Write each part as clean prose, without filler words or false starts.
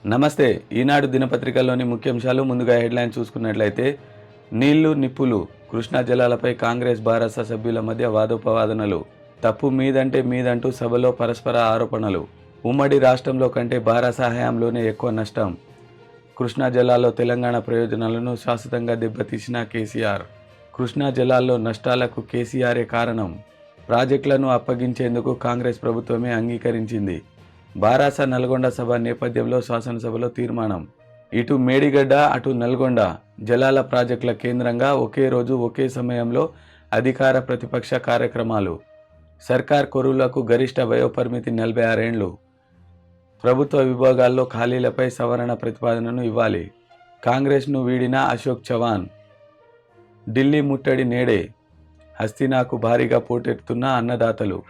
నమస్తే. ఈనాడు దినపత్రికల్లోని ముఖ్యాంశాలు ముందుగా హెడ్లైన్ చూసుకున్నట్లయితే నీళ్లు నిప్పులు కృష్ణా జలాలపై కాంగ్రెస్ భారస సభ్యుల మధ్య వాదోపవాదనలు, తప్పు మీదంటే మీదంటూ సభలో పరస్పర ఆరోపణలు, ఉమ్మడి రాష్ట్రంలో కంటే భారస హయాంలోనే ఎక్కువ నష్టం, కృష్ణా జలాల్లో తెలంగాణ ప్రయోజనాలను శాశ్వతంగా దెబ్బతీసిన కేసీఆర్, కృష్ణా జలాల్లో నష్టాలకు కేసీఆరే కారణం, ప్రాజెక్టులను అప్పగించేందుకు కాంగ్రెస్ ప్రభుత్వమే అంగీకరించింది, బారాస నల్గొండ సభ నేపథ్యంలో శాసనసభలో తీర్మానం, ఇటు మేడిగడ్డ అటు నల్గొండ జలాల ప్రాజెక్టుల కేంద్రంగా ఒకే రోజు ఒకే సమయంలో అధికార ప్రతిపక్ష కార్యక్రమాలు, సర్కార్ కొరువులకు గరిష్ట వయోపరిమితి 46 ఏండ్లు, ప్రభుత్వ విభాగాల్లో ఖాళీలపై సవరణ ప్రతిపాదనను ఇవ్వాలి, కాంగ్రెస్ను వీడిన అశోక్ చవాన్, ఢిల్లీ ముట్టడి నేడే, హస్తినాకు భారీగా పోటెత్తుతున్న అన్నదాతలు.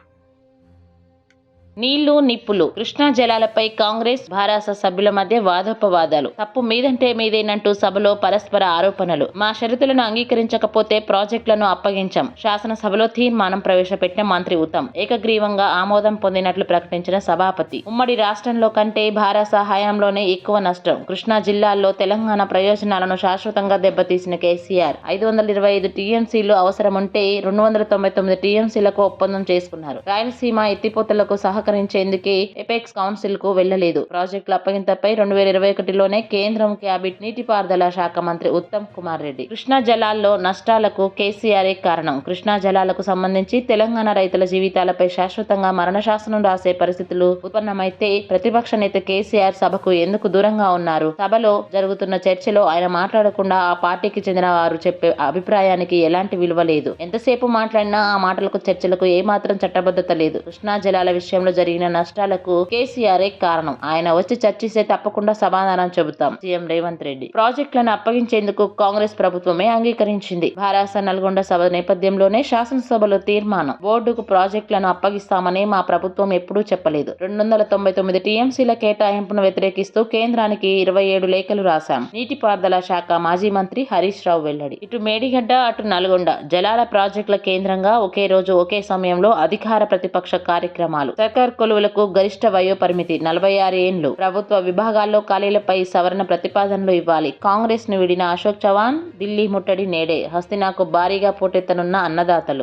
నీళ్లు నిప్పులు కృష్ణా జలాలపై కాంగ్రెస్ భారాస సభ్యుల మధ్య వాదోపవాదాలు, తప్పు మీదంటే మీదేనంటూ సభలో పరస్పర ఆరోపణలు, మా షరతులను అంగీకరించకపోతే ప్రాజెక్టులను అప్పగించాం, శాసనసభలో తీర్మానం ప్రవేశపెట్టిన మంత్రి ఉత్తమ్, ఏకగ్రీవంగా ఆమోదం పొందినట్లు ప్రకటించిన సభాపతి, ఉమ్మడి రాష్ట్రంలో కంటే భారాస హయాంలోనే ఎక్కువ నష్టం, కృష్ణా జిల్లాల్లో తెలంగాణ ప్రయోజనాలను శాశ్వతంగా దెబ్బతీసిన కేసీఆర్, 525 టీఎంసీలు అవసరముంటే 299 టీఎంసీలకు ఒప్పందం చేసుకున్నారు, రాయలసీమ ఎత్తిపోతలకు సహకరించేందుకే ఎపెక్స్ కౌన్సిల్ కు వెళ్లలేదు, ప్రాజెక్టుల అప్పగింతపై 2021లోనే కేంద్రం క్యాబినెట్ నీటిపారుదల శాఖ మంత్రి ఉత్తమ్ కుమార్ రెడ్డి, కృష్ణా జలాల్లో నష్టాలకు కేసీఆరే కారణం, కృష్ణా జలాలకు సంబంధించి తెలంగాణ రైతుల జీవితాలపై శాశ్వతంగా మరణశాసనం రాసే పరిస్థితులు ఉత్పన్నమైతే ప్రతిపక్ష నేత కేసీఆర్ సభకు ఎందుకు దూరంగా ఉన్నారు, సభలో జరుగుతున్న చర్చలో ఆయన మాట్లాడకుండా ఆ పార్టీకి చెందిన వారు చెప్పే అభిప్రాయానికి ఎలాంటి విలువ లేదు, ఎంతసేపు మాట్లాడినా ఆ మాటలకు చర్చలకు ఏమాత్రం చట్టబద్ధత లేదు, కృష్ణా జలాల విషయంలో జరిగిన నష్టాలకు కేసీఆర్ కారణం, ఆయన వచ్చి చర్చిస్తే తప్పకుండా సమాధానం చెబుతాం, సీఎం రేవంత్ రెడ్డి, ప్రాజెక్టులను అప్పగించేందుకు కాంగ్రెస్ ప్రభుత్వమే అంగీకరించింది, భారాస నల్గొండ సభ నేపథ్యంలోనే శాసనసభలో తీర్మానం, బోర్డుకు ప్రాజెక్టులను అప్పగిస్తామని మా ప్రభుత్వం ఎప్పుడూ చెప్పలేదు, 299 టీఎంసీల కేటాయింపును వ్యతిరేకిస్తూ కేంద్రానికి 27 లేఖలు రాశాం, నీటిపారుదల శాఖ మాజీ మంత్రి హరీష్ రావు వెల్లడి, ఇటు మేడిగడ్డ అటు నల్గొండ జలాల ప్రాజెక్టుల కేంద్రంగా ఒకే రోజు ఒకే సమయంలో అధికార ప్రతిపక్ష కార్యక్రమాలు, సర్కార్ కొలువులకు గరిష్ట వయోపరిమితి 46 ఏండ్లు, ప్రభుత్వ విభాగాల్లో ఖాళీలపై సవరణ ప్రతిపాదనలు ఇవ్వాలి, కాంగ్రెస్ ను వీడిన అశోక్ చవాన్, ఢిల్లీ ముట్టడి నేడే, హస్తినాకు భారీగా పోటెత్తనున్న అన్నదాతలు.